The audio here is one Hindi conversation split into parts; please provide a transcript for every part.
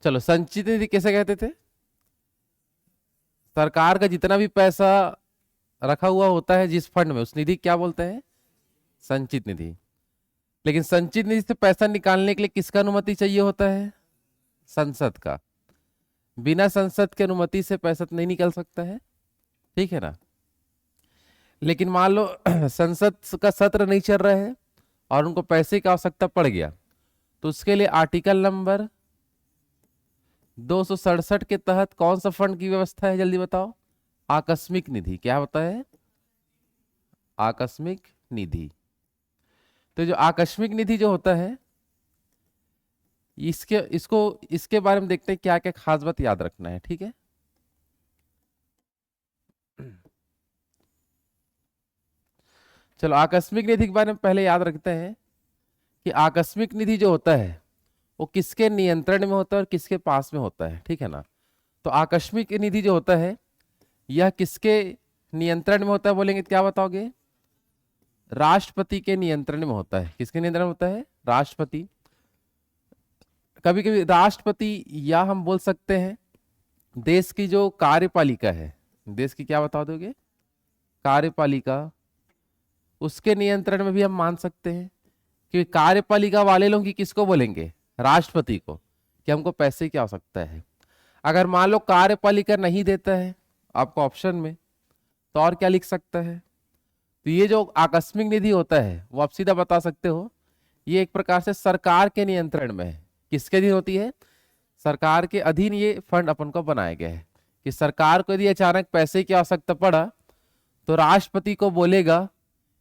चलो, संचित निधि कैसे कहते थे? सरकार का जितना भी पैसा रखा हुआ होता है जिस फंड में, उस निधि क्या बोलते हैं? संचित निधि। लेकिन संचित निधि से पैसा निकालने के लिए किसका अनुमति चाहिए होता है? संसद का। बिना संसद की अनुमति से पैसा तो नहीं निकल सकता है, ठीक है ना। लेकिन मान लो संसद का सत्र नहीं चल रहा है और उनको पैसे की आवश्यकता पड़ गया, तो उसके लिए आर्टिकल नंबर 267 के तहत कौन सा फंड की व्यवस्था है, जल्दी बताओ? आकस्मिक निधि। क्या होता है? आकस्मिक निधि। तो जो आकस्मिक निधि जो होता है, इसके बारे में देखते हैं क्या क्या खास बात याद रखना है, ठीक है। चलो, आकस्मिक निधि के बारे में पहले याद रखते हैं कि आकस्मिक निधि जो होता है वो किसके नियंत्रण में होता है और किसके पास में होता है, ठीक है ना। तो आकस्मिक निधि जो होता है यह किसके नियंत्रण में होता है बोलेंगे तो क्या बताओगे? राष्ट्रपति के नियंत्रण में होता है। किसके नियंत्रण में होता है? राष्ट्रपति। कभी कभी राष्ट्रपति, या हम बोल सकते हैं देश की जो कार्यपालिका है, देश की क्या बता दोगे? कार्यपालिका, उसके नियंत्रण में भी हम मान सकते हैं कि कार्यपालिका वाले लोग की किसको बोलेंगे? राष्ट्रपति को, कि हमको पैसे की आवश्यकता है। अगर मान लो कार्यपालिका नहीं देता है आपको ऑप्शन में, तो और क्या लिख सकता है? तो ये जो आकस्मिक निधि होता है वो आप सीधा बता सकते हो, ये एक प्रकार से सरकार के नियंत्रण में है। किसके अधीन होती है? सरकार के अधीन ये फंड अपन को बनाया गया है कि सरकार को यदि अचानक पैसे की आवश्यकता पड़ा तो राष्ट्रपति को बोलेगा,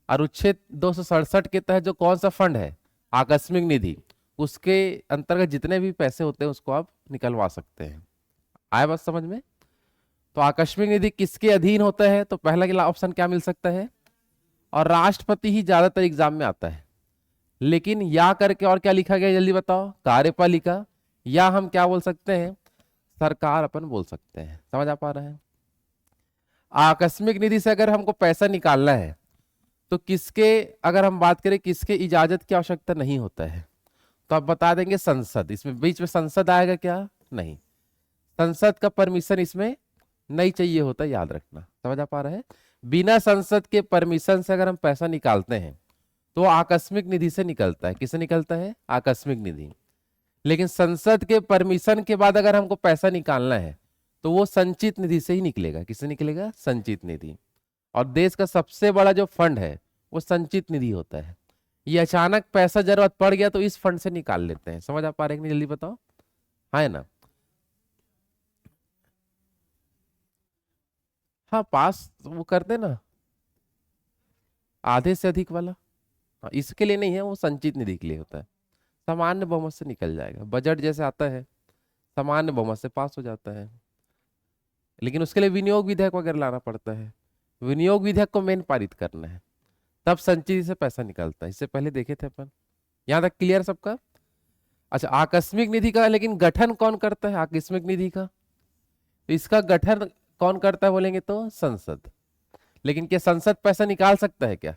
और अनुच्छेद 267 के तहत जो कौन सा फंड है, आकस्मिक निधि, उसके अंतर्गत जितने भी पैसे होते हैं उसको आप निकलवा सकते हैं। आए बात समझ में? तो आकस्मिक निधि किसके अधीन होता है? तो पहला ऑप्शन क्या मिल सकता है? और राष्ट्रपति ही ज्यादातर एग्जाम में आता है। लेकिन या करके और क्या लिखा गया जल्दी बताओ? कार्यपालिका, या हम क्या बोल सकते हैं? सरकार अपन बोल सकते हैं। समझ आ पा रहा है? आकस्मिक निधि से अगर हमको पैसा निकालना है तो किसके, अगर हम बात करें किसके इजाजत की आवश्यकता नहीं होता है, तो आप बता देंगे संसद। इसमें बीच में संसद आएगा क्या? नहीं, संसद का परमिशन इसमें नहीं चाहिए होता, याद रखना। समझ आ पा रहा है? बिना संसद के परमिशन से अगर हम पैसा निकालते हैं तो आकस्मिक निधि से निकलता है। किससे निकलता है? आकस्मिक निधि। लेकिन संसद के परमिशन के बाद अगर हमको पैसा निकालना है तो वो संचित निधि से ही निकलेगा। किससे निकलेगा? संचित निधि। और देश का सबसे बड़ा जो फंड है वो संचित निधि होता है। ये अचानक पैसा जरूरत पड़ गया तो इस फंड से निकाल लेते हैं। समझ आ पा रहे हैं कि नहीं, जल्दी बताओ? हाँ, है ना? हाँ, पास वो करते ना, आधे से अधिक वाला। हाँ, इसके लिए नहीं है, वो संचित निधि के लिए होता है। सामान्य बहुमत से निकल जाएगा। बजट जैसे आता है सामान्य बहुमत से पास हो जाता है, लेकिन उसके लिए विनियोग विधेयक वगैरह लाना पड़ता है। विनियोग विधेयक को मेन पारित करना है, तब संचित से पैसा निकलता है। इससे पहले देखे थे अपन। यहां तक क्लियर सबका? अच्छा, आकस्मिक निधि का लेकिन गठन कौन करता है? आकस्मिक निधि का तो इसका गठन कौन करता है बोलेंगे तो संसद। लेकिन क्या संसद पैसा निकाल सकता है क्या?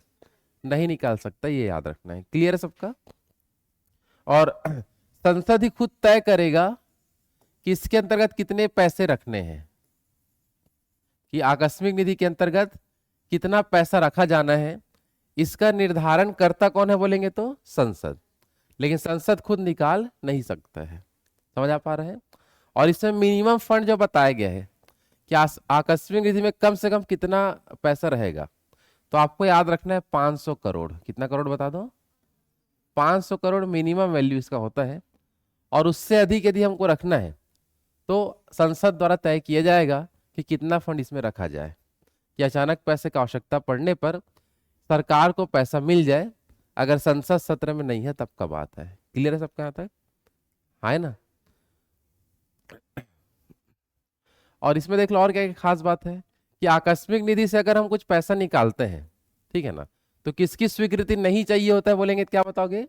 नहीं निकाल सकता, ये याद रखना है। क्लियर है सबका? और संसद ही खुद तय करेगा कि इसके अंतर्गत कितने पैसे रखने हैं, कि आकस्मिक निधि के अंतर्गत कितना पैसा रखा जाना है। इसका निर्धारण करता कौन है बोलेंगे तो संसद। लेकिन संसद खुद निकाल नहीं सकता है। समझ आ पा रहे हैं? और इसमें मिनिमम फंड जो बताया गया है कि आकस्मिक निधि में कम से कम कितना पैसा रहेगा, तो आपको याद रखना है 500 करोड़। कितना करोड़ बता दो? 500 करोड़ मिनिमम वैल्यू इसका होता है। और उससे अधिक यदि हमको रखना है तो संसद द्वारा तय किया जाएगा कि कितना फंड इसमें रखा जाए, कि अचानक पैसे की आवश्यकता पड़ने पर सरकार को पैसा मिल जाए। अगर संसद सत्र में नहीं है तब का बात है। क्लियर है सबका यहाँ तक? हाँ, है ना? और इसमें देख लो और क्या खास बात है कि आकस्मिक निधि से अगर हम कुछ पैसा निकालते हैं, ठीक है ना, तो किसकी स्वीकृति नहीं चाहिए होता है बोलेंगे क्या बताओगे?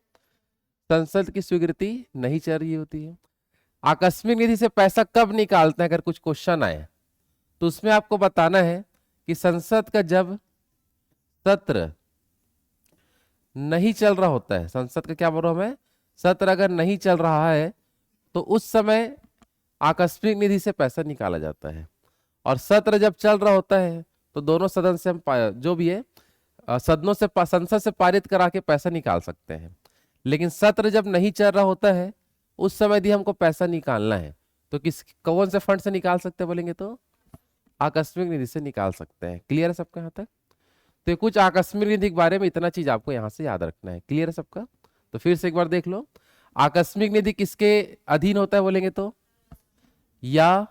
संसद की स्वीकृति नहीं चाहिए होती है। आकस्मिक निधि से पैसा कब निकालते हैं, अगर कुछ क्वेश्चन आए तो उसमें आपको बताना है कि संसद का जब सत्र नहीं चल रहा होता है, संसद का क्या बोल रहा हूं मैं, सत्र अगर नहीं चल रहा है तो उस समय आकस्मिक निधि से पैसा निकाला जाता है। और सत्र जब चल रहा होता है तो दोनों सदन से हम जो भी है सदनों से संसद से पारित करा के पैसा निकाल सकते हैं। लेकिन सत्र जब नहीं चल रहा होता है उस समय यदि हमको पैसा निकालना है तो कौन से फंड से निकाल सकते हैं बोलेंगे तो आकस्मिक निधि से निकाल सकते हैं। क्लियर है सबका यहाँ तक? तो ये कुछ आकस्मिक निधि के बारे में इतना चीज आपको यहाँ से याद रखना है। क्लियर है सबका? तो फिर से एक बार देख लो, आकस्मिक निधि किसके अधीन होता है बोलेंगे तो या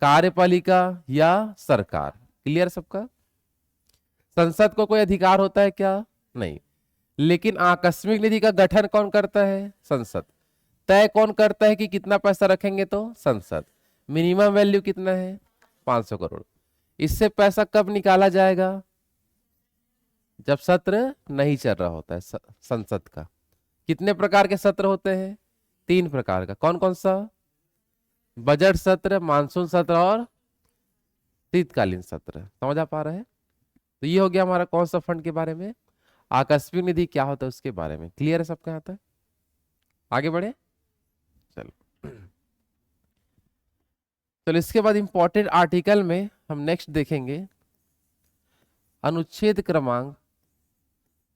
कार्यपालिका या सरकार। क्लियर सबका? संसद को कोई अधिकार होता है क्या? नहीं। लेकिन आकस्मिक निधि का गठन कौन करता है? संसद। तय कौन करता है कि कितना पैसा रखेंगे तो संसद। मिनिमम वैल्यू कितना है? 500 करोड़। इससे पैसा कब निकाला जाएगा? जब सत्र नहीं चल रहा होता है संसद का। कितने प्रकार के सत्र होते हैं? 3 प्रकार का। कौन कौन सा? बजट सत्र, मानसून सत्र और शीतकालीन सत्र। समझ आ पा रहा है? तो ये हो गया हमारा कौन सा फंड के बारे में, आकस्मिक निधि क्या होता है उसके बारे में। क्लियर है सबका यहाँ तक? आगे बढ़े चलो। चलो इसके बाद इंपॉर्टेंट आर्टिकल में हम नेक्स्ट देखेंगे अनुच्छेद क्रमांक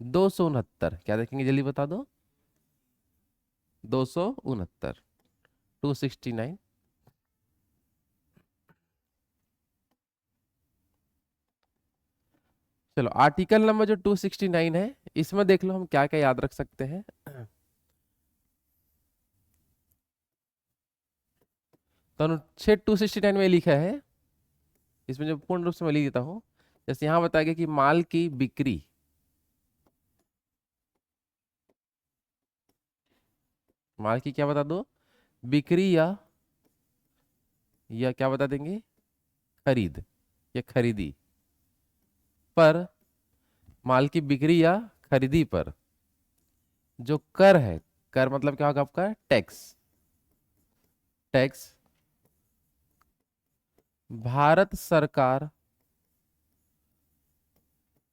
269। क्या देखेंगे जल्दी बता दो? 269, 269। चलो आर्टिकल नंबर जो 269 है इसमें देख लो हम क्या क्या याद रख सकते हैं। तो अनुच्छेद 269 में लिखा है, इसमें जो पूर्ण रूप से मैं लिख देता हूं, जैसे यहां बताया गया कि माल की बिक्री, माल की क्या बता दो? बिक्री या क्या बता देंगे? खरीद या खरीदी पर, माल की बिक्री या खरीदी पर जो कर है, कर मतलब क्या होगा आपका? टैक्स। टैक्स भारत सरकार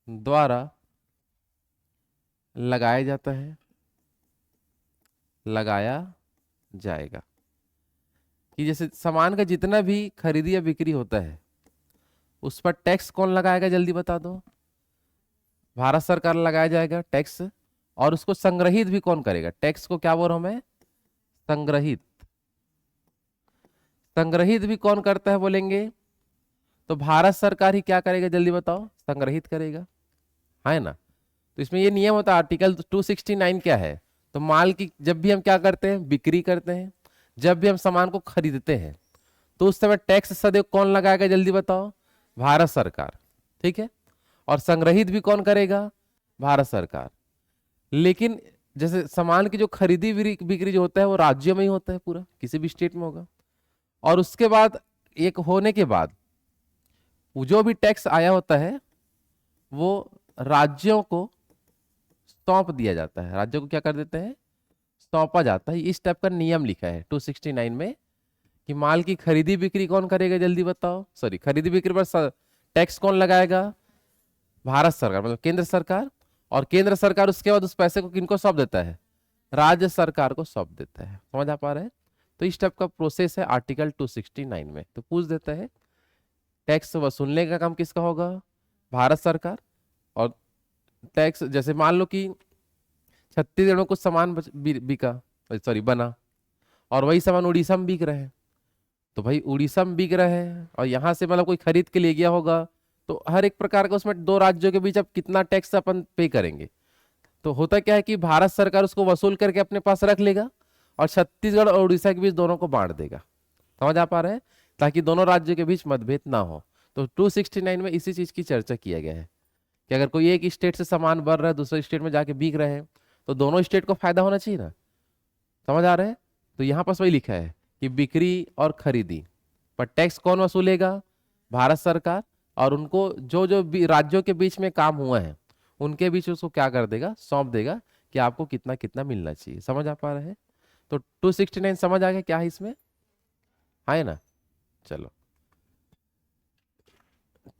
द्वारा लगाया जाता है, लगाया जाएगा। कि जैसे सामान का जितना भी खरीदी या बिक्री होता है उस पर टैक्स कौन लगाएगा जल्दी बता दो? भारत सरकार लगाया जाएगा टैक्स। और उसको संग्रहित भी कौन करेगा? टैक्स को क्या बोल रहा हूं मैं? संग्रहित। संग्रहित भी कौन करता है बोलेंगे तो भारत सरकार ही क्या करेगा जल्दी बताओ? संग्रहित करेगा, है ना? तो इसमें ये नियम होता है। आर्टिकल 269 क्या है? तो माल की जब भी हम क्या करते हैं? बिक्री करते हैं। जब भी हम सामान को खरीदते हैं तो उस समय टैक्स सदैव कौन लगाएगा जल्दी बताओ? भारत सरकार। ठीक है। और संग्रहित भी कौन करेगा? भारत सरकार। लेकिन जैसे सामान की जो खरीदी बिक्री जो होता है वो राज्यों में ही होता है, पूरा किसी भी स्टेट में होगा। और उसके बाद एक होने के बाद जो भी टैक्स आया होता है वो राज्यों को सौंप दिया जाता है। राज्यों को क्या कर देते हैं? सौंपा जाता है। इस टाइप का नियम लिखा है 269 में कि माल की खरीदी बिक्री कौन करेगा जल्दी बताओ? सॉरी, खरीदी बिक्री पर टैक्स कौन लगाएगा? भारत सरकार, मतलब केंद्र सरकार। और केंद्र सरकार उसके बाद उस पैसे को किनको सौंप देता है? राज्य सरकार को सौंप देता है। समझ आ पा रहे हैं? तो इस टाइप का प्रोसेस है आर्टिकल 269 में। तो पूछ देता है टैक्स वसूलने का काम किसका होगा? भारत सरकार। और टैक्स जैसे मान लो कि छत्तीसगढ़ में कुछ सामान बिका, सॉरी बना, और वही सामान उड़ीसा में बिक रहे हैं, तो भाई उड़ीसा में बिक रहे हैं और यहाँ से मतलब कोई खरीद के ले गया होगा, तो हर एक प्रकार का उसमें दो राज्यों के बीच अब कितना टैक्स अपन पे करेंगे। तो होता क्या है कि भारत सरकार उसको वसूल करके अपने पास रख लेगा और छत्तीसगढ़ और उड़ीसा के बीच दोनों को बांट देगा। समझ आ पा रहे हैं? ताकि दोनों राज्यों के बीच मतभेद ना हो। तो 269 में इसी चीज की चर्चा किया गया है कि अगर कोई एक स्टेट से सामान बढ़ रहा है दूसरे स्टेट में जाके बिक रहे हैं तो दोनों स्टेट को फायदा होना चाहिए ना। समझ आ रहा है? तो यहाँ पर वही लिखा है कि बिक्री और खरीदी पर टैक्स कौन वसूलेगा? भारत सरकार। और उनको जो जो राज्यों के बीच में काम हुआ है उनके बीच उसको क्या कर देगा? सौंप देगा कि आपको कितना कितना मिलना चाहिए। समझ आ पा रहे हैं? तो 269 समझ आ गया क्या है इसमें, है ना? चलो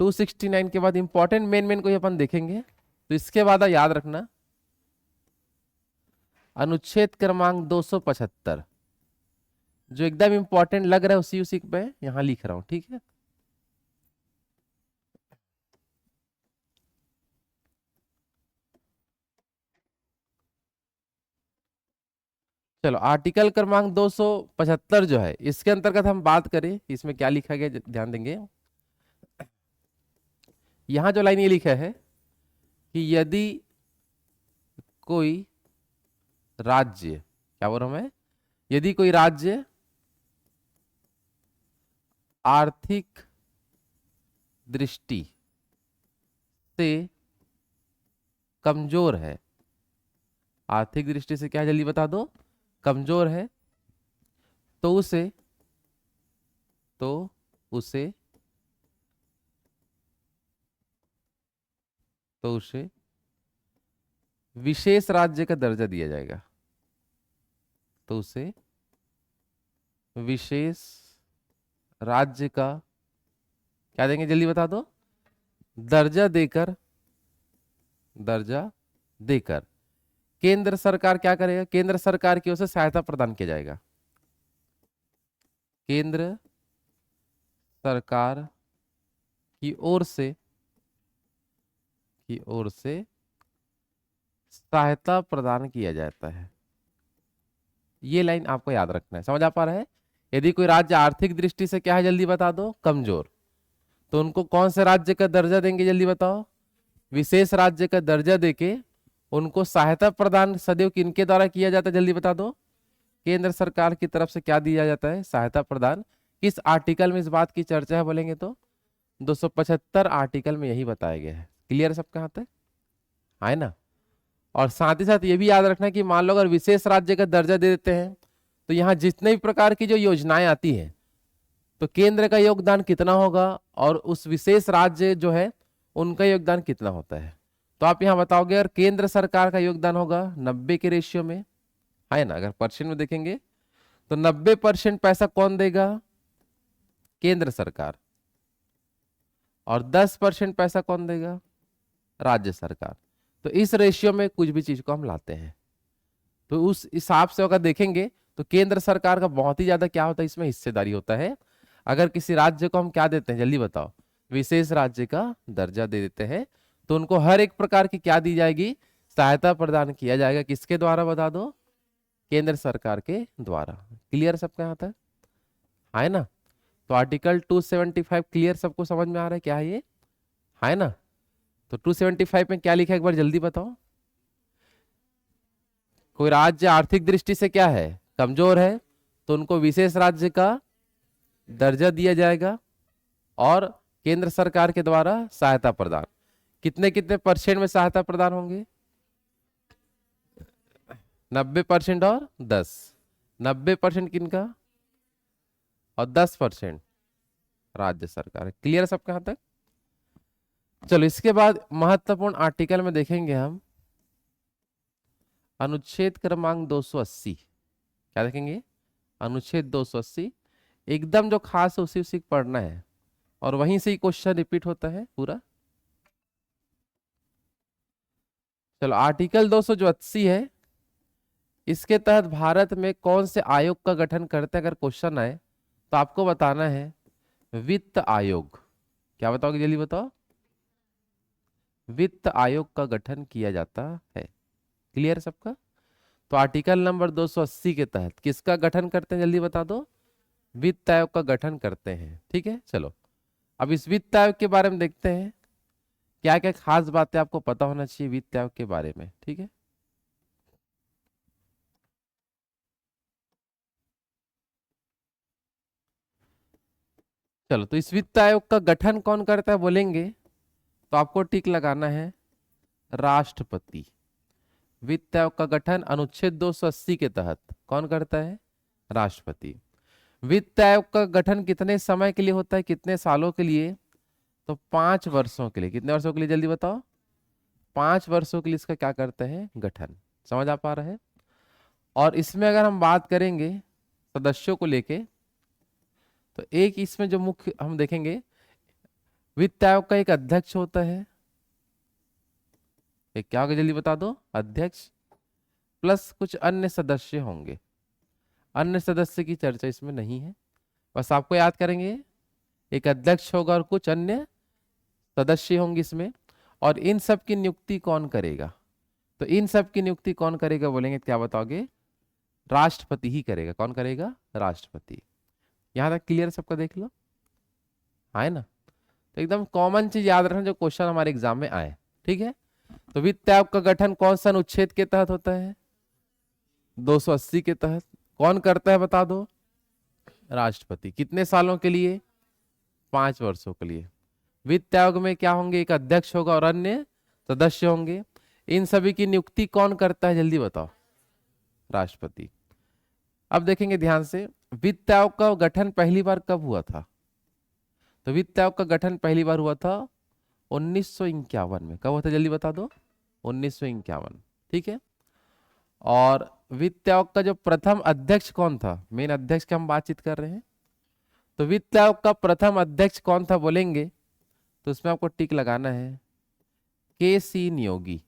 269 के बाद इंपॉर्टेंट मेन को ही अपन देखेंगे। तो इसके बाद याद रखना अनुच्छेद क्रमांक 275 जो एकदम इंपॉर्टेंट लग रहा है उसी उसी पे यहां लिख रहा हूं, ठीक है। चलो आर्टिकल क्रमांक 275 जो है इसके अंतर्गत हम बात करें इसमें क्या लिखा गया, ध्यान देंगे। यहां जो लाइन ये लिखा है कि यदि कोई राज्य, क्या बोल रहा हूं मैं, यदि कोई राज्य आर्थिक दृष्टि से कमजोर है, आर्थिक दृष्टि से क्या है जल्दी बता दो, कमजोर है, तो उसे तो उसे तो उसे विशेष राज्य का दर्जा दिया जाएगा, तो उसे विशेष राज्य का क्या देंगे जल्दी बता दो, दर्जा देकर, दर्जा देकर केंद्र सरकार क्या करेगा, केंद्र सरकार की ओर से सहायता प्रदान किया जाएगा, केंद्र सरकार की ओर से सहायता प्रदान किया जाता है। ये लाइन आपको याद रखना है, समझ आ पा रहा है। यदि कोई राज्य आर्थिक दृष्टि से क्या है जल्दी बता दो, कमजोर, तो उनको कौन से राज्य का दर्जा देंगे जल्दी बताओ, विशेष राज्य का दर्जा देके उनको सहायता प्रदान सदैव किनके द्वारा किया जाता है जल्दी बता दो, केंद्र सरकार की तरफ से क्या दिया जाता है, सहायता प्रदान। किस आर्टिकल में इस बात की चर्चा है बोलेंगे तो 275 आर्टिकल में यही बताया गया है। क्लियर सबका यहाँ तक है ना। और साथ ही साथ ये भी याद रखना कि मान लो अगर विशेष राज्य का दर्जा दे देते हैं तो यहाँ जितने भी प्रकार की जो योजनाएं आती हैं तो केंद्र का योगदान कितना होगा और उस विशेष राज्य जो है उनका योगदान कितना होता है। तो आप यहाँ बताओगे अगर केंद्र सरकार का योगदान होगा 90 के रेशियो में, है ना। अगर परसेंट में देखेंगे तो 90% पैसा कौन देगा, केंद्र सरकार, और 10% पैसा कौन देगा, राज्य सरकार। तो इस रेशियो में कुछ भी चीज को हम लाते हैं तो उस हिसाब से अगर देखेंगे तो केंद्र सरकार का बहुत ही ज्यादा क्या होता है, इसमें हिस्सेदारी होता है। अगर किसी राज्य को हम क्या देते हैं जल्दी बताओ, विशेष राज्य का दर्जा दे देते हैं तो उनको हर एक प्रकार की क्या दी जाएगी, सहायता प्रदान किया जाएगा, किसके द्वारा बता दो, केंद्र सरकार के द्वारा। क्लियर सबका यहाँ तक है ना। तो आर्टिकल 275 क्लियर, सबको समझ में आ रहा है क्या ये, है ना। तो 275 में क्या लिखा है एक बार जल्दी बताओ, कोई राज्य आर्थिक दृष्टि से क्या है, कमजोर है, तो उनको विशेष राज्य का दर्जा दिया जाएगा और केंद्र सरकार के द्वारा सहायता प्रदान। कितने कितने परसेंट में सहायता प्रदान होंगे, 90% और 10, 90% किनका और 10% राज्य सरकार। क्लियर सबका यहां तक। चलो इसके बाद महत्वपूर्ण आर्टिकल में देखेंगे हम अनुच्छेद क्रमांक 280। क्या देखेंगे, अनुच्छेद 280 एकदम जो खास है उसी उसी को पढ़ना है और वहीं से ही क्वेश्चन रिपीट होता है पूरा। चलो आर्टिकल 280 है, इसके तहत भारत में कौन से आयोग का गठन करते हैं, अगर क्वेश्चन आए तो आपको बताना है वित्त आयोग। क्या बताओगे जल्दी बताओ, वित्त आयोग का गठन किया जाता है। क्लियर सबका। तो आर्टिकल नंबर 280 के तहत किसका गठन करते हैं जल्दी बता दो, वित्त आयोग का गठन करते हैं। ठीक है, चलो अब इस वित्त आयोग के बारे में देखते हैं क्या क्या खास बातें आपको पता होना चाहिए वित्त आयोग के बारे में। ठीक है, चलो तो इस वित्त आयोग का गठन कौन करता है बोलेंगे तो आपको टिक लगाना है राष्ट्रपति। वित्त आयोग का गठन अनुच्छेद 280 के तहत कौन करता है, राष्ट्रपति। वित्त आयोग का गठन कितने समय के लिए होता है, कितने सालों के लिए, तो 5 वर्षों के लिए। कितने वर्षों के लिए जल्दी बताओ, 5 वर्षों के लिए इसका क्या करते हैं, गठन। समझ आ पा रहा है। और इसमें अगर हम बात करेंगे सदस्यों को लेके तो एक इसमें जो मुख्य हम देखेंगे, वित्त आयोग का एक अध्यक्ष होता है, एक क्या होगा जल्दी बता दो, अध्यक्ष प्लस कुछ अन्य सदस्य होंगे। अन्य सदस्य की चर्चा इसमें नहीं है। बस आपको याद करेंगे, एक अध्यक्ष होगा और कुछ अन्य सदस्य होंगे इसमें। और इन सब की नियुक्ति कौन करेगा? तो इन सब की नियुक्ति कौन करेगा बोलेंगे, क्या बताओगे? राष्ट्रपति ही करेगा। कौन करेगा? राष्ट्रपति। यहां तक क्लियर सबका? देख लो, है ना? तो एकदम कॉमन चीज याद रखना जो क्वेश्चन हमारे एग्जाम में आए। ठीक है। तो वित्त आयोग का गठन कौन सा अनुच्छेद के तहत होता है? 280 के तहत। कौन करता है बता दो? राष्ट्रपति। कितने सालों के लिए? 5 वर्षों के लिए। वित्त आयोग में क्या होंगे? एक अध्यक्ष होगा और अन्य सदस्य होंगे। इन सभी की नियुक्ति कौन करता है, जल्दी बताओ? राष्ट्रपति। अब देखेंगे ध्यान से, वित्त आयोग का गठन पहली बार कब हुआ था? तो वित्त आयोग का गठन पहली बार हुआ था 1951 में। कब हुआ था, जल्दी बता दो? 1951। ठीक है। और वित्त आयोग का जो प्रथम अध्यक्ष कौन था? मेन अध्यक्ष की हम बातचीत कर रहे हैं। तो वित्त आयोग का प्रथम अध्यक्ष कौन था बोलेंगे, तो उसमें आपको टिक लगाना है, के.सी. नियोगी।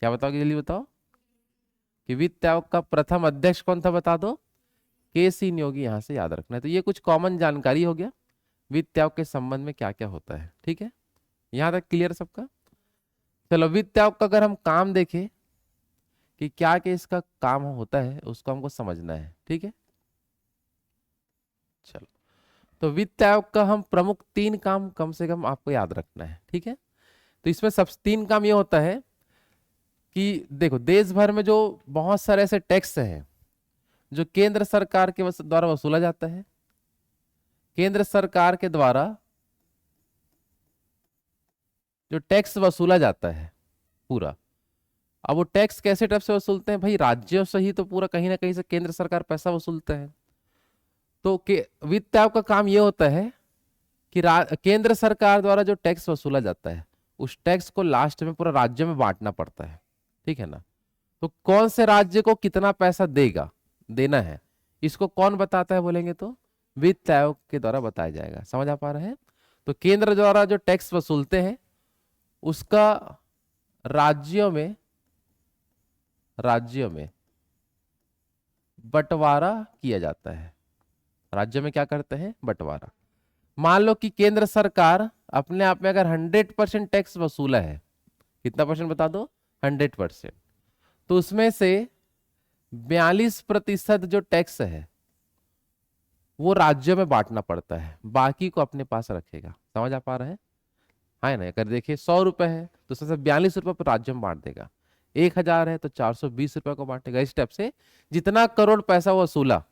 क्या बताओगे, जल्दी बताओ कि वित्त आयोग का प्रथम अध्यक्ष कौन था? बता दो। के.सी. नियोगी। यहां से याद रखना है। तो ये कुछ कॉमन जानकारी हो गया वित्त आयोग के संबंध में क्या क्या होता है। ठीक है, यहां तक क्लियर सबका? चलो, वित्त आयोग का अगर हम काम देखें कि क्या क्या इसका काम होता है, उसको हमको समझना है। ठीक है, चलो। तो वित्त आयोग का हम प्रमुख 3 काम कम से कम आपको याद रखना है। ठीक है। तो इसमें सब 3 काम ये होता है कि देखो, देश भर में जो बहुत सारे ऐसे टैक्स हैं जो केंद्र सरकार के द्वारा वसूला जाता है। केंद्र सरकार के द्वारा जो टैक्स वसूला जाता है पूरा, अब वो टैक्स कैसे टाइप से वसूलते हैं भाई? राज्यों से ही तो पूरा कहीं ना कहीं से केंद्र सरकार पैसा वसूलता है। तो वित्त आयोग का काम ये होता है कि केंद्र सरकार द्वारा जो टैक्स वसूला जाता है उस टैक्स को लास्ट में पूरा राज्य में बांटना पड़ता है। ठीक है ना? तो कौन से राज्य को कितना पैसा देना है, इसको कौन बताता है बोलेंगे, तो वित्त आयोग के द्वारा बताया जाएगा। समझ आ पा रहे हैं? तो केंद्र द्वारा जो टैक्स वसूलते हैं उसका राज्यों में बंटवारा किया जाता है। राज्यों में क्या करते हैं? बंटवारा। मान लो कि केंद्र सरकार अपने आप में अगर 100% टैक्स वसूला है, कितना परसेंट बता दो? 100%। तो उसमें से 42% जो टैक्स है वो राज्यों में बांटना पड़ता है, बाकी को अपने पास रखेगा। समझ आ पा रहे हैं? है ना? अगर देखिए 100 रुपए है तो उसमें से 42 रुपए पर राज्य में बांट देगा। 1000 है तो 420 रुपए को बांटेगा। इस टाइप से जितना करोड़ पैसा वो वसूला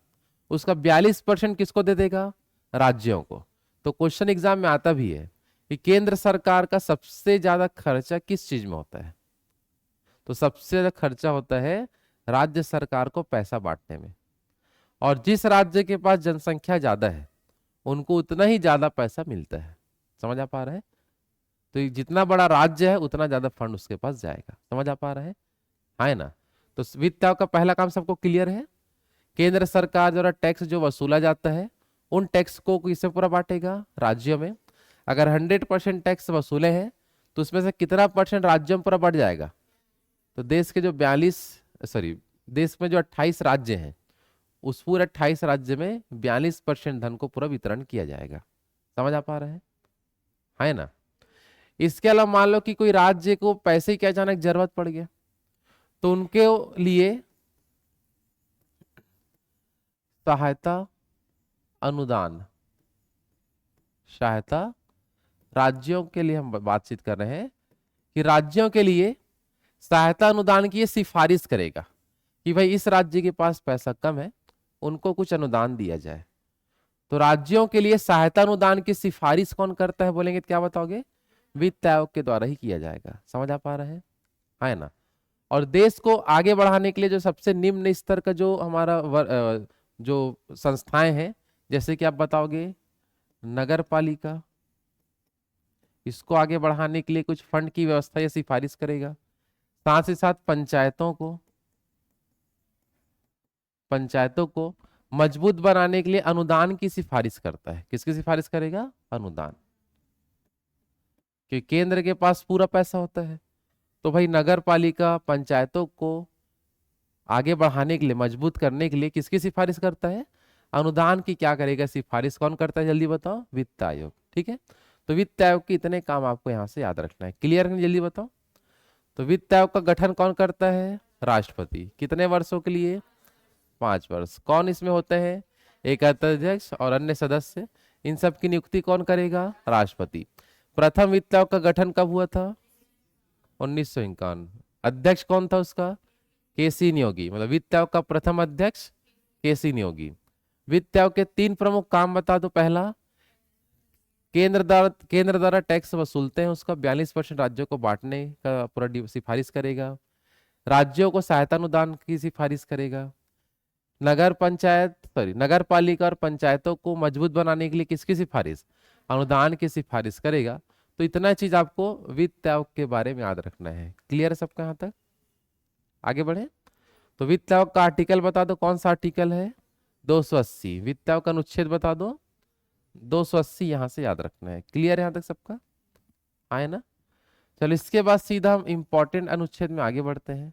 उसका 42% किसको दे देगा? राज्यों को। तो क्वेश्चन एग्जाम में आता भी है कि केंद्र सरकार का सबसे ज्यादा खर्चा किस चीज में होता है? तो सबसे ज्यादा खर्चा होता है राज्य सरकार को पैसा बांटने में। और जिस राज्य के पास जनसंख्या ज्यादा है उनको उतना ही ज्यादा पैसा मिलता है। समझ आ पा रहे हैं? तो जितना बड़ा राज्य है उतना ज्यादा फंड उसके पास जाएगा। समझ आ पा रहे हैं? है ना? तो वित्त आयोग का पहला काम सबको क्लियर है। केंद्र सरकार द्वारा टैक्स जो वसूला जाता है उन टैक्स को किससे पूरा बांटेगा? राज्यों में। अगर 100% टैक्स वसूले हैं तो उसमें से कितना परसेंट राज्यों में पूरा बढ़ जाएगा? तो देश के जो देश में जो 28 राज्य हैं उस पूरे 28 राज्य में 42% धन को पूरा वितरण किया जाएगा। समझ आ पा रहे हैं? है ना? इसके अलावा मान लो कि कोई राज्य को पैसे की अचानक जरूरत पड़ गया तो उनके लिए सहायता राज्यों के लिए हम बातचीत कर रहे हैं कि राज्यों के लिए सहायता अनुदान की ये सिफारिश करेगा कि भाई इस राज्य के पास पैसा कम है, उनको कुछ अनुदान दिया जाए। तो राज्यों के लिए सहायता अनुदान की सिफारिश कौन करता है बोलेंगे, क्या बताओगे? वित्त आयोग के द्वारा ही किया जाएगा। समझ आ पा रहे हैं? है ना? और देश को आगे बढ़ाने के लिए जो सबसे निम्न स्तर का जो हमारा जो संस्थाएं हैं, जैसे कि आप बताओगे नगर पालिका, इसको आगे बढ़ाने के लिए कुछ फंड की व्यवस्था या सिफारिश करेगा। साथ ही साथ पंचायतों को मजबूत बनाने के लिए अनुदान की सिफारिश करता है। किसकी सिफारिश करेगा? अनुदान। कि केंद्र के पास पूरा पैसा होता है तो भाई नगर पालिका पंचायतों को आगे बढ़ाने के लिए, मजबूत करने के लिए किसकी सिफारिश करता है? अनुदान की क्या करेगा सिफारिश? कौन करता है जल्दी बताओ? वित्त आयोग। ठीक है, तो वित्त आयोग के इतने काम आपको यहाँ से याद रखना है। क्लियर है? जल्दी बताओ। तो वित्त आयोग का गठन कौन करता है? राष्ट्रपति। कितने वर्षों के लिए? 5 वर्ष। कौन इसमें होते हैं? एक अध्यक्ष और अन्य सदस्य। इन सब की नियुक्ति कौन करेगा? राष्ट्रपति। प्रथम वित्त आयोग का गठन कब हुआ था? 1951। अध्यक्ष कौन था उसका? केसी नियोगी। मतलब वित्त आयोग का प्रथम अध्यक्ष केसी नियोगी। वित्त आयोग के 3 प्रमुख काम बता दो। पहला, केंद्र द्वारा टैक्स वसूलते हैं उसका 42% राज्यों को बांटने का पूरा सिफारिश करेगा। राज्यों को सहायता अनुदान की सिफारिश करेगा। नगर पालिका और पंचायतों को मजबूत बनाने के लिए किसकी सिफारिश? अनुदान की सिफारिश करेगा। तो इतना चीज आपको वित्त आयोग के बारे में याद रखना है। क्लियर है सबका? यहाँ तक आगे बढ़े। तो वित्त आयोग का आर्टिकल बता दो, कौन सा आर्टिकल है? 280। वित्त आयोग का अनुच्छेद बता दो, 280 यहां से याद रखना है। क्लियर है यहाँ तक सबका? आए ना? चलो इसके बाद सीधा हम इंपॉर्टेंट अनुच्छेद में आगे बढ़ते हैं।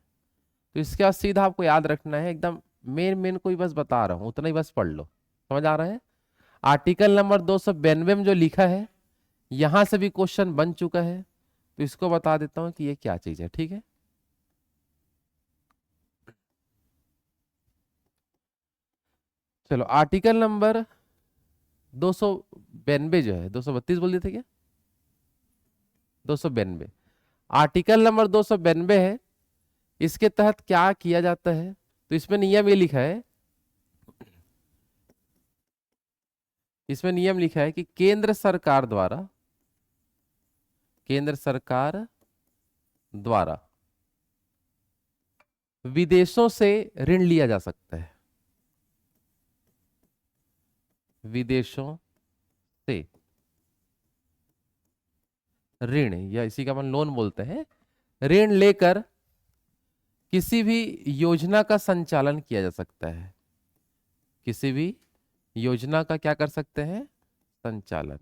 तो इसके बाद सीधा आपको याद रखना है, एकदम मेन मेन कोई बस बता रहा हूं, उतना ही बस पढ़ लो। समझ आ रहा है? आर्टिकल नंबर 292 में जो लिखा है, यहां से भी क्वेश्चन बन चुका है, तो इसको बता देता हूं कि ये क्या चीज है। ठीक है, चलो आर्टिकल नंबर 292 जो है, 232 बोल दिए थे क्या? 292। आर्टिकल नंबर 292 है। इसके तहत क्या किया जाता है? तो इसमें नियम ये लिखा है, इसमें नियम लिखा है कि केंद्र सरकार द्वारा विदेशों से ऋण लिया जा सकता है। विदेशों से ऋण, या इसी का हम लोन बोलते हैं, ऋण लेकर किसी भी योजना का संचालन किया जा सकता है। किसी भी योजना का क्या कर सकते हैं? संचालन।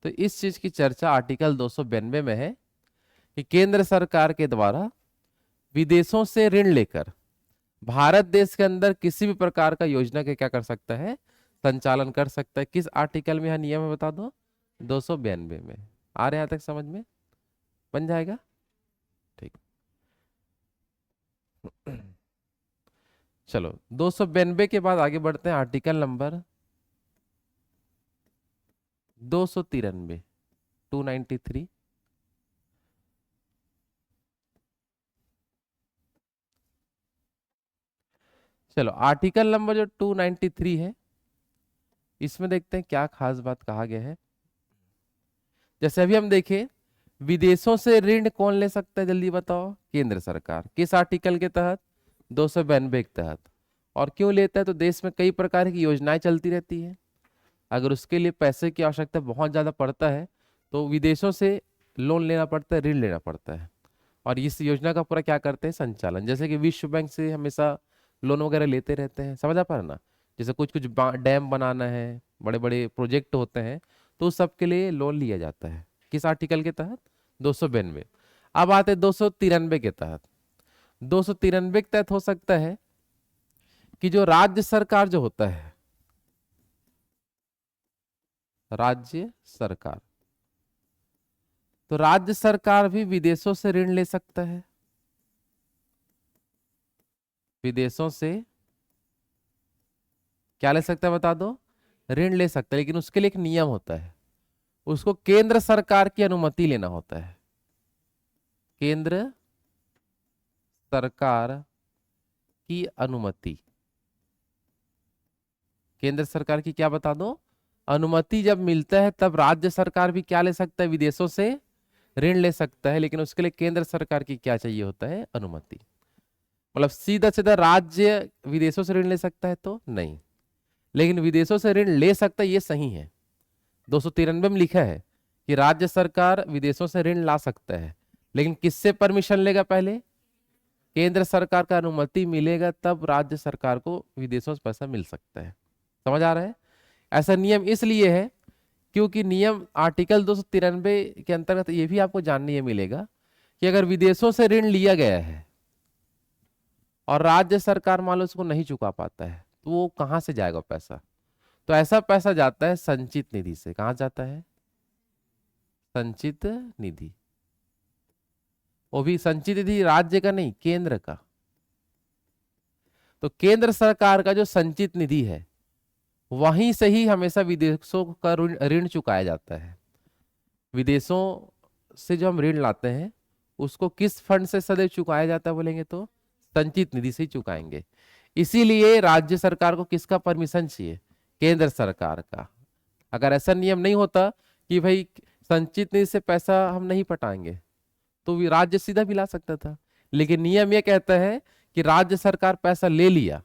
तो इस चीज की चर्चा आर्टिकल 292 में है कि केंद्र सरकार के द्वारा विदेशों से ऋण लेकर भारत देश के अंदर किसी भी प्रकार का योजना के क्या कर सकता है? संचालन कर सकता है। किस आर्टिकल में यह नियम है बता दो? 292 में। आ रहे यहाँ तक समझ में? बन जाएगा? ठीक। चलो 292 के बाद आगे बढ़ते हैं। Article number 293, 293। चलो आर्टिकल नंबर जो 293 है, इसमें देखते हैं क्या खास बात कहा गया है। जैसे अभी हम देखें, विदेशों से ऋण कौन ले सकता है जल्दी बताओ? केंद्र सरकार। किस आर्टिकल के तहत? 292 के तहत। और क्यों लेता है? तो देश में कई प्रकार की योजनाएं चलती रहती है, अगर उसके लिए पैसे की आवश्यकता बहुत ज्यादा पड़ता है तो विदेशों से लोन लेना पड़ता है, ऋण लेना पड़ता है। और इस योजना का पूरा क्या करते हैं? संचालन। जैसे कि विश्व बैंक से हमेशा लोन वगैरह लेते रहते हैं, समझ आ पा रहा ना? जैसे कुछ कुछ डैम बनाना है, बड़े बड़े प्रोजेक्ट होते हैं, तो उस सब के लिए लोन लिया जाता है। किस आर्टिकल के तहत? 292। अब आते हैं 293 के तहत। 293 के तहत हो सकता है कि जो राज्य सरकार जो होता है, राज्य सरकार, तो राज्य सरकार भी विदेशों से ऋण ले सकता है। विदेशों से क्या ले सकता है बता दो? ऋण ले सकता है, लेकिन उसके लिए एक नियम होता है, उसको केंद्र सरकार की अनुमति लेना होता है। केंद्र सरकार की अनुमति। केंद्र सरकार की क्या बता दो? अनुमति जब मिलता है तब राज्य सरकार भी क्या ले सकता है? विदेशों से ऋण ले सकता है, लेकिन उसके लिए केंद्र सरकार की क्या चाहिए होता है? अनुमति। मतलब सीधा सीधा राज्य विदेशों से ऋण ले सकता है तो नहीं, लेकिन विदेशों से ऋण ले सकता है, ये सही है। 293 में लिखा है कि राज्य सरकार विदेशों से ऋण ला सकता है, लेकिन किससे परमिशन लेगा? पहले केंद्र सरकार का अनुमति मिलेगा, तब राज्य सरकार को विदेशों से पैसा मिल सकता है। समझ आ रहा है? ऐसा नियम इसलिए है क्योंकि नियम आर्टिकल 293 के अंतर्गत ये भी आपको जानने ये मिलेगा कि अगर विदेशों से ऋण लिया गया है और राज्य सरकार मान लो उसको नहीं चुका पाता है, तो वो कहाँ से जाएगा पैसा? तो ऐसा पैसा जाता है संचित निधि से। कहाँ जाता है? संचित निधि। वो भी संचित निधि राज्य का नहीं, केंद्र का। तो केंद्र सरकार का जो संचित निधि है, वहीं से ही हमेशा विदेशों का ऋण ऋण चुकाया जाता है। विदेशों से जो हम ऋण लाते हैं, उसको किस फंड से सदैव चुकाया जाता है बोलेंगे तो संचित निधि से ही चुकाएंगे। इसीलिए राज्य सरकार को किसका परमिशन चाहिए? केंद्र सरकार का। अगर ऐसा नियम नहीं होता कि भाई संचित निधि से पैसा हम नहीं पटाएंगे, तो भी राज्य सीधा भी ला सकता था। लेकिन नियम यह कहता है कि राज्य सरकार पैसा ले लिया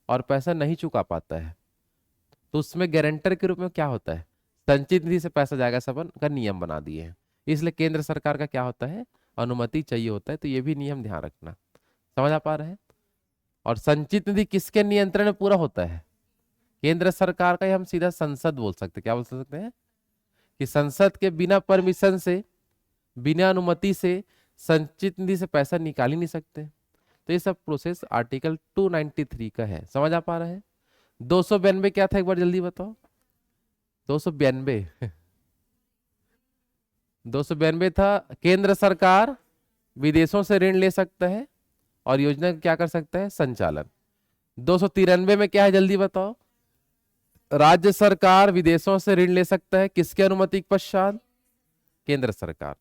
और पैसा नहीं चुका पाता है, तो उसमें गारंटर के रूप में क्या होता है? संचित निधि से पैसा जाएगा, सब का नियम बना दिए हैं। इसलिए केंद्र सरकार का क्या होता है? अनुमति चाहिए होता है। तो ये भी नियम ध्यान रखना। समझ आ पा रहे हैं? और संचित निधि किसके नियंत्रण में पूरा होता है? केंद्र सरकार का। ही हम सीधा संसद बोल सकते हैं। क्या बोल सकते हैं? कि संसद के बिना परमिशन से, बिना अनुमति से संचित निधि से पैसा निकाल ही नहीं सकते। तो ये सब प्रोसेस आर्टिकल 293 का है। समझ आ पा रहे हैं? 292 क्या था, एक बार जल्दी बताओ। 292 292 था, केंद्र सरकार विदेशों से ऋण ले सकता है और योजना का क्या कर सकता है? संचालन। 293 में क्या है, जल्दी बताओ। राज्य सरकार विदेशों से ऋण ले सकता है, किसके अनुमति के पश्चात? केंद्र सरकार।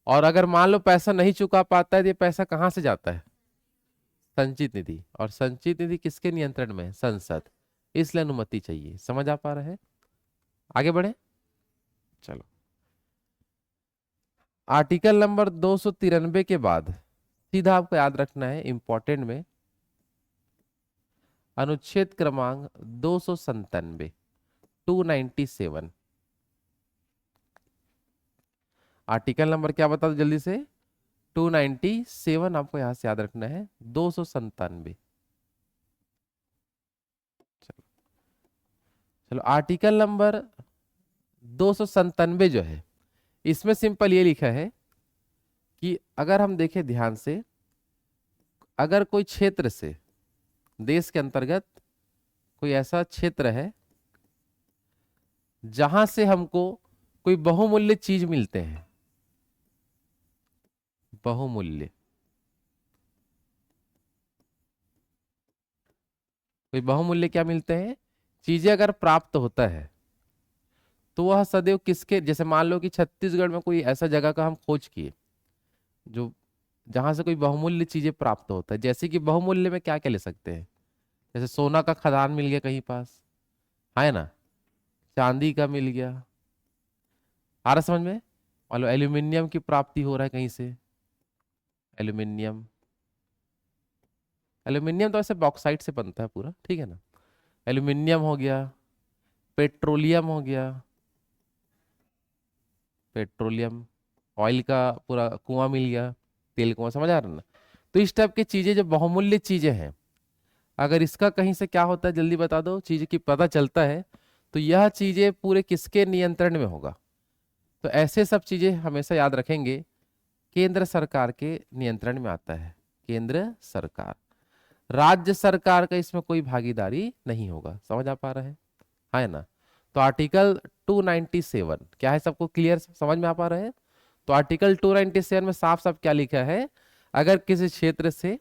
और अगर मान लो पैसा नहीं चुका पाता है, तो ये पैसा कहां से जाता है? संचित निधि। और संचित निधि किसके नियंत्रण में है? संसद। इसलिए अनुमति चाहिए। समझ आ पा रहे हैं? आगे बढ़े, चलो। आर्टिकल नंबर 293 के बाद सीधा आपको याद रखना है इंपॉर्टेंट में, अनुच्छेद क्रमांक 297, 297। आर्टिकल नंबर क्या बता दो जल्दी से? 297 आपको यहां से याद रखना है। 297। चलो चलो, आर्टिकल नंबर 297 जो है, इसमें सिंपल ये लिखा है कि अगर हम देखें ध्यान से, अगर कोई क्षेत्र से, देश के अंतर्गत कोई ऐसा क्षेत्र है जहां से हमको कोई बहुमूल्य चीज मिलते हैं, बहुमूल्य, कोई बहुमूल्य क्या मिलते हैं? चीजें अगर प्राप्त होता है, तो वह सदैव किसके, जैसे मान लो कि छत्तीसगढ़ में कोई ऐसा जगह का हम खोज किए जो, जहां से कोई बहुमूल्य चीजें प्राप्त होता है। जैसे कि बहुमूल्य में क्या क्या ले सकते हैं? जैसे सोना का खदान मिल गया कहीं पास, है ना, चांदी का मिल गया, आ रहा समझ में? मान लो एल्यूमिनियम की प्राप्ति हो रहा है कहीं से, एल्यूमिनियम। एल्यूमिनियम तो ऐसे बॉक्साइट से बनता है पूरा, ठीक है ना। एल्यूमिनियम हो गया, पेट्रोलियम हो गया, पेट्रोलियम, ऑयल का पूरा कुआं मिल गया, तेल कुआं, समझ आ रहा है ना। तो इस टाइप की चीजें जो बहुमूल्य चीजें हैं, अगर इसका कहीं से क्या होता है जल्दी बता दो, चीज की पता चलता है, तो यह चीजें पूरे किसके नियंत्रण में होगा? तो ऐसे सब चीजें हमेशा याद रखेंगे, केंद्र सरकार के नियंत्रण में आता है। केंद्र सरकार, राज्य सरकार का इसमें कोई भागीदारी नहीं होगा। समझ आ पा रहा है ना। तो आर्टिकल 297 क्या है, सबको क्लियर समझ में आ पा रहे हैं? तो आर्टिकल 297 में साफ साफ क्या लिखा है? अगर किसी क्षेत्र से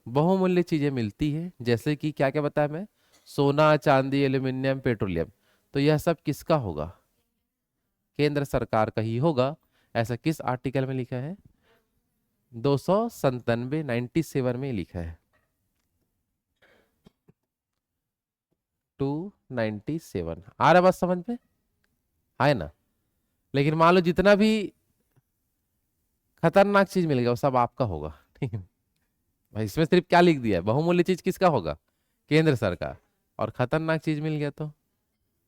बहुमूल्य चीजें मिलती है, जैसे कि क्या क्या बताया मैं, सोना, चांदी, एल्यूमिनियम, पेट्रोलियम, तो यह सब किसका होगा? केंद्र सरकार का ही होगा। ऐसा किस आर्टिकल में लिखा है? 297, 97 में लिखा है। 297 आ रहा बात समझ में? है ना। लेकिन मान लो जितना भी खतरनाक चीज मिल गया वो सब आपका होगा, ठीक है भाई। इसमें सिर्फ क्या लिख दिया है? बहुमूल्य चीज किसका होगा? केंद्र सरकार। और खतरनाक चीज मिल गया तो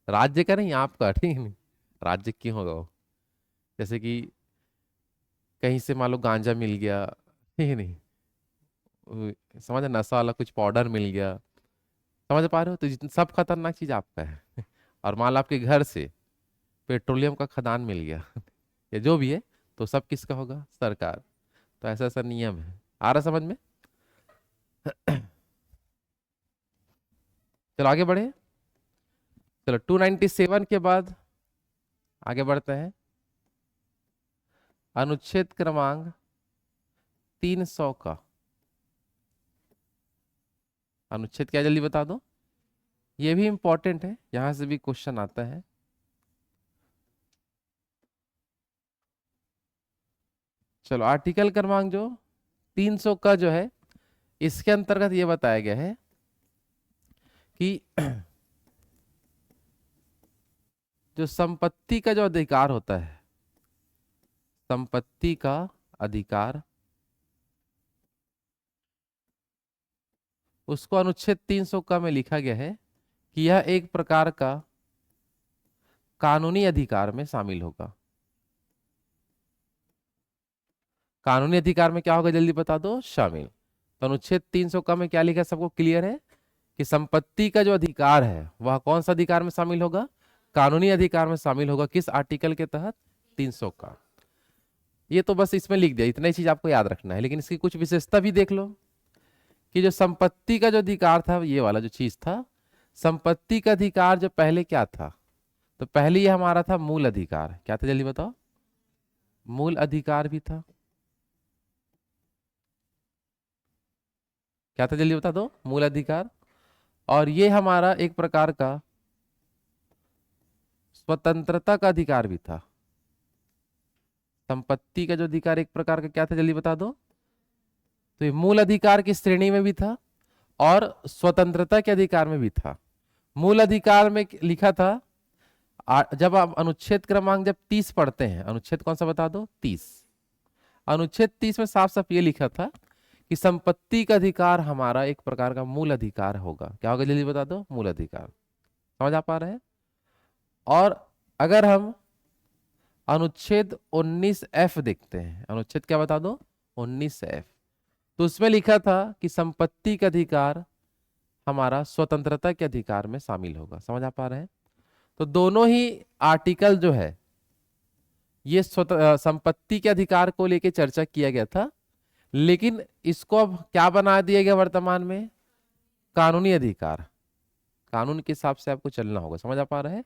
राज्य का नहीं, आपका, ठीक है। राज्य क्यों होगा वो? जैसे कि कहीं से मान लो गांजा मिल गया, ठीक है नहीं, समझ, नशा वाला कुछ पाउडर मिल गया, समझ पा रहे हो? तो जितने सब खतरनाक चीज आपका है। और मान लो आपके घर से पेट्रोलियम का खदान मिल गया, या जो भी है, तो सब किसका होगा? सरकार। तो ऐसा ऐसा नियम है। आ रहा समझ में? चलो आगे बढ़े। चलो 297 के बाद आगे बढ़ते हैं। अनुच्छेद क्रमांक 300 का अनुच्छेद क्या, जल्दी बता दो। ये भी इंपॉर्टेंट है, यहां से भी क्वेश्चन आता है। चलो आर्टिकल क्रमांक जो 300 का जो है, इसके अंतर्गत ये बताया गया है कि जो संपत्ति का जो अधिकार होता है, संपत्ति का अधिकार, उसको अनुच्छेद 300 का में लिखा गया है कि यह एक प्रकार का कानूनी अधिकार में शामिल होगा। कानूनी अधिकार में क्या होगा, जल्दी बता दो, शामिल। तो अनुच्छेद 300 का में क्या लिखा है, सबको क्लियर है कि संपत्ति का जो अधिकार है वह कौन सा अधिकार में शामिल होगा, कानूनी अधिकार में शामिल होगा। किस आर्टिकल के तहत, 300 का। ये तो बस इसमें लिख दिया, इतना ही चीज आपको याद रखना है, लेकिन इसकी कुछ विशेषता भी देख लो कि जो संपत्ति का जो अधिकार था, ये वाला जो चीज था, संपत्ति का अधिकार जो पहले क्या था, तो पहले ये हमारा था मूल अधिकार। क्या था, जल्दी बताओ। मूल अधिकार भी था। क्या था, जल्दी बता दो, मूल अधिकार। और ये हमारा एक प्रकार का स्वतंत्रता का अधिकार भी था। संपत्ति का जो अधिकार एक प्रकार का क्या था, जल्दी बता दो। तो ये मूल अधिकार की श्रेणी में भी था और स्वतंत्रता के अधिकार में भी था। मूल अधिकार में लिखा था, जब आप अनुच्छेद क्रमांक जब 30 पढ़ते हैं, अनुच्छेद कौन सा बता दो, 30। अनुच्छेद 30 में साफ साफ ये लिखा था कि संपत्ति का अधिकार हमारा एक प्रकार का मूल अधिकार होगा। क्या होगा, जल्दी बता दो, मूल अधिकार। समझ आ पा रहे हैं। और अगर हम अनुच्छेद 19F देखते हैं, अनुच्छेद क्या बता दो, 19F, तो उसमें लिखा था कि संपत्ति का अधिकार हमारा स्वतंत्रता के अधिकार में शामिल होगा। समझ आ पा रहे हैं। तो दोनों ही आर्टिकल जो है, ये संपत्ति के अधिकार को लेकर चर्चा किया गया था, लेकिन इसको अब क्या बना दिया गया वर्तमान में, कानूनी अधिकार। कानून के हिसाब से आपको चलना होगा। समझ आ पा रहे हैं।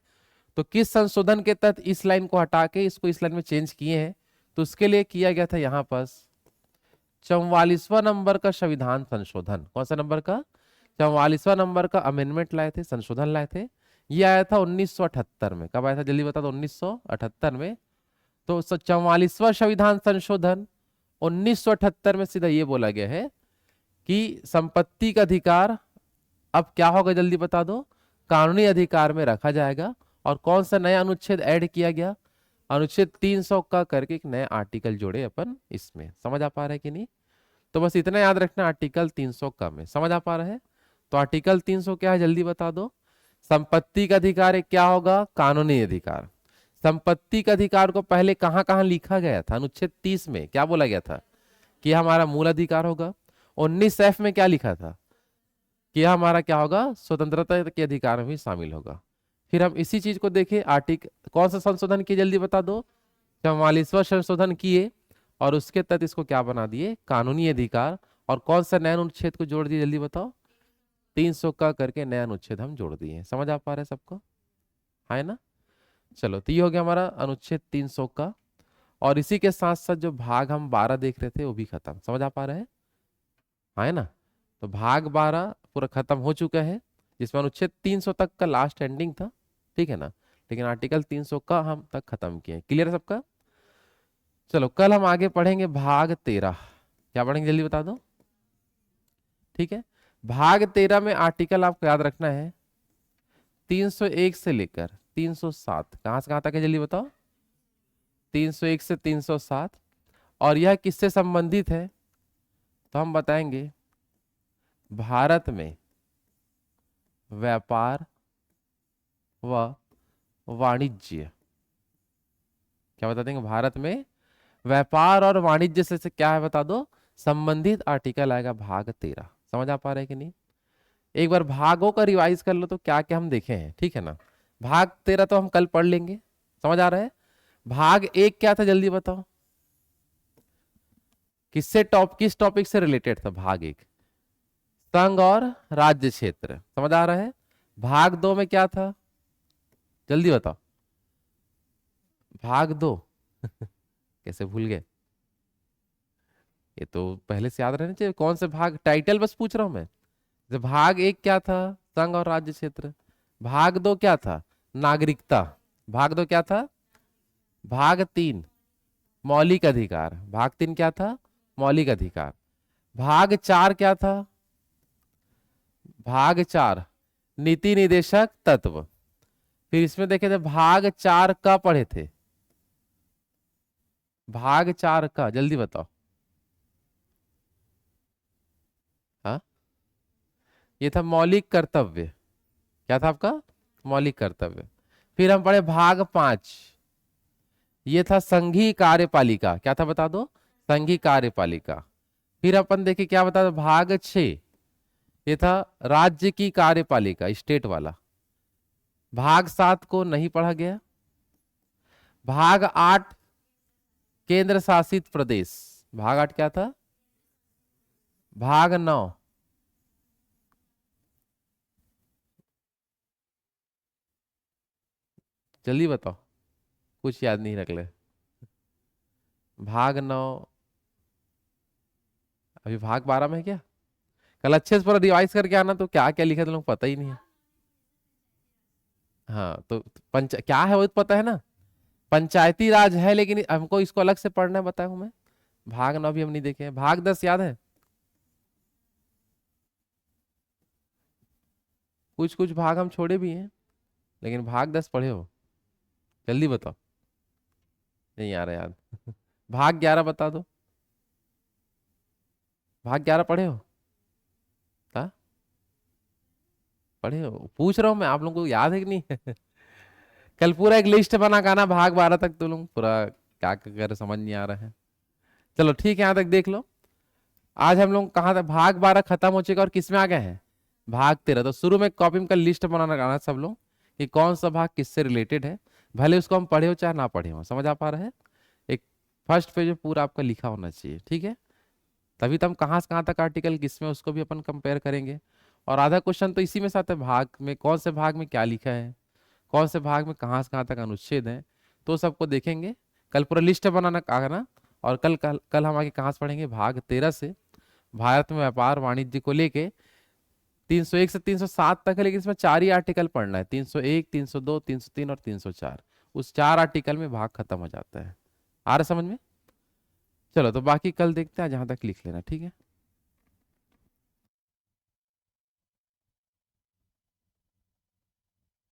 तो किस संशोधन के तहत इस लाइन को हटा के इसको इस लाइन में चेंज किए हैं, तो उसके लिए किया गया था यहां पर 44वां नंबर का संविधान संशोधन। कौन सा नंबर का, 44वां नंबर का अमेंडमेंट लाए थे, संशोधन लाए थे। ये आया था 1978 में। कब आया था, जल्दी बता दो, 1978 में। तो 44वां संविधान संशोधन 1978 में सीधा ये बोला गया है कि संपत्ति का अधिकार अब क्या होगा, जल्दी बता दो, कानूनी अधिकार में रखा जाएगा। और कौन सा नया अनुच्छेद ऐड किया गया, अनुच्छेद 300 का करके एक नया आर्टिकल जोड़े अपन इसमें। समझ आ पा रहा है कि नहीं। तो बस इतना याद रखना, आर्टिकल 300 का में। समझ आ पा रहा है। तो आर्टिकल 300 क्या है, जल्दी बता दो। संपत्ति का अधिकार एक क्या होगा, कानूनी अधिकार। संपत्ति का अधिकार को पहले कहां कहां लिखा गया था, अनुच्छेद 30 में क्या बोला गया था कि हमारा मूल अधिकार होगा। 19F में क्या लिखा था कि हमारा क्या होगा, स्वतंत्रता के अधिकार में भी शामिल होगा। फिर हम इसी चीज को देखें, आर्टिकल कौन सा संशोधन किए, जल्दी बता दो, 44वां संशोधन किए और उसके तहत इसको क्या बना दिए, कानूनी अधिकार। और कौन सा नया अनुच्छेद को जोड़ दिए, जल्दी बताओ, 300 का करके नया अनुच्छेद हम जोड़ दिए। समझ आ पा रहे हैं सबको, है ना। चलो, तो ये हो गया हमारा अनुच्छेद 300 का। और इसी के साथ साथ जो भाग हम 12 देख रहे थे वो भी खत्म। समझ आ पा रहे हैं, है ना। तो भाग 12 पूरा खत्म हो चुका है, जिसमें अनुच्छेद 300 तक का लास्ट एंडिंग था, ठीक है ना। लेकिन आर्टिकल 300 का हम तक खत्म किए। क्लियर है सबका। चलो कल हम आगे पढ़ेंगे भाग 13। क्या पढ़ेंगे, जल्दी बता दो। ठीक है, भाग 13 में आर्टिकल आपको याद रखना है 301 से लेकर 307। कहां से कहां तक है, जल्दी बताओ। 301 से 307। और यह किससे संबंधित है, तो हम बताएंगे भारत में व्यापार व वाणिज्य। क्या बता देंगे, भारत में व्यापार और वाणिज्य से क्या है बता दो, संबंधित आर्टिकल आएगा भाग 13। समझ आ पा रहे हैं कि नहीं। एक बार भागों का रिवाइज कर लो तो क्या क्या हम देखे हैं, ठीक है ना। भाग 13 तो हम कल पढ़ लेंगे। समझ आ रहा है। भाग 1 क्या था, जल्दी बताओ, किस टॉपिक से रिलेटेड था भाग 1, संघ और राज्य क्षेत्र, समझ आ रहा है। भाग दो में क्या था, जल्दी बताओ। भाग दो कैसे भूल गए, ये तो पहले से याद रहना चाहिए। कौन से भाग, टाइटल बस पूछ रहा हूं मैं। जैसे भाग एक क्या था, संघ और राज्य क्षेत्र। भाग दो क्या था, नागरिकता। भाग दो क्या था, भाग तीन मौलिक अधिकार। भाग तीन क्या था, मौलिक अधिकार। भाग चार क्या था, भाग चार नीति निदेशक तत्व। फिर इसमें देखे थे भाग चार का पढ़े थे, भाग चार का जल्दी बताओ। हाँ, ये था मौलिक कर्तव्य। क्या था आपका, मौलिक कर्तव्य। फिर हम पढ़े भाग पांच, ये था संघीय कार्यपालिका। क्या था बता दो, संघीय कार्यपालिका। फिर अपन देखे क्या बता दो, भाग छह, ये था राज्य की कार्यपालिका, स्टेट वाला। भाग सात को नहीं पढ़ा गया। भाग आठ केंद्र शासित प्रदेश। भाग आठ क्या था, भाग नौ जल्दी बताओ, कुछ याद नहीं रख ले। भाग नौ, अभी भाग बारह में है क्या। कल अच्छे से पूरा रिवाइज करके आना, तो क्या क्या लिखा तुम लोग पता ही नहीं है। हाँ तो पंच क्या है वो तो पता है ना, पंचायती राज है, लेकिन हमको इसको अलग से पढ़ना है, बताया हूं मैं। भाग नौ भी हम नहीं देखे हैं। भाग दस याद है, कुछ कुछ भाग हम छोड़े भी हैं, लेकिन भाग दस पढ़े हो, जल्दी बताओ। नहीं आ रहा याद भाग ग्यारह बता दो, भाग ग्यारह पढ़े हो। हाँ, पढ़े हो, पूछ रहा हूँ मैं, आप लोगों को याद है कि नहीं कल पूरा एक लिस्ट बना के आना, भाग बारह तक तो लोग पूरा क्या कर समझ नहीं आ रहा है। चलो ठीक है, यहाँ तक देख लो। आज हम लोग कहाँ तक, भाग बारह खत्म हो चुका और किस में आ गए हैं, भाग तेरह। तो शुरू में कॉपी में का लिस्ट बनाना गाना सब लोग, कि कौन सा भाग किससे रिलेटेड है, भले उसको हम पढ़े हो चाहे ना पढ़े हो। समझ आ पा रहा है, एक फर्स्ट पेज में पूरा आपका लिखा होना चाहिए, ठीक है। तभी तो हम कहाँ से कहाँ तक आर्टिकल किस में, उसको भी अपन कंपेयर करेंगे। और आधा क्वेश्चन तो इसी में साथ है, भाग में कौन से भाग में क्या लिखा है, कौन से भाग में कहाँ से कहाँ तक अनुच्छेद है, तो सबको देखेंगे। कल पूरा लिस्ट बनाना कहा ना। और कल कल कल हम आगे कहाँ से पढ़ेंगे, भाग तेरह से भारत में व्यापार वाणिज्य को लेके 301 से 307 तक है, लेकिन इसमें चार ही आर्टिकल पढ़ना है, 301 302 303 और 304। उस चार आर्टिकल में भाग खत्म हो जाता है। आ रहा समझ में। चलो तो बाकी कल देखते हैं, जहां तक लिख लेना, ठीक है।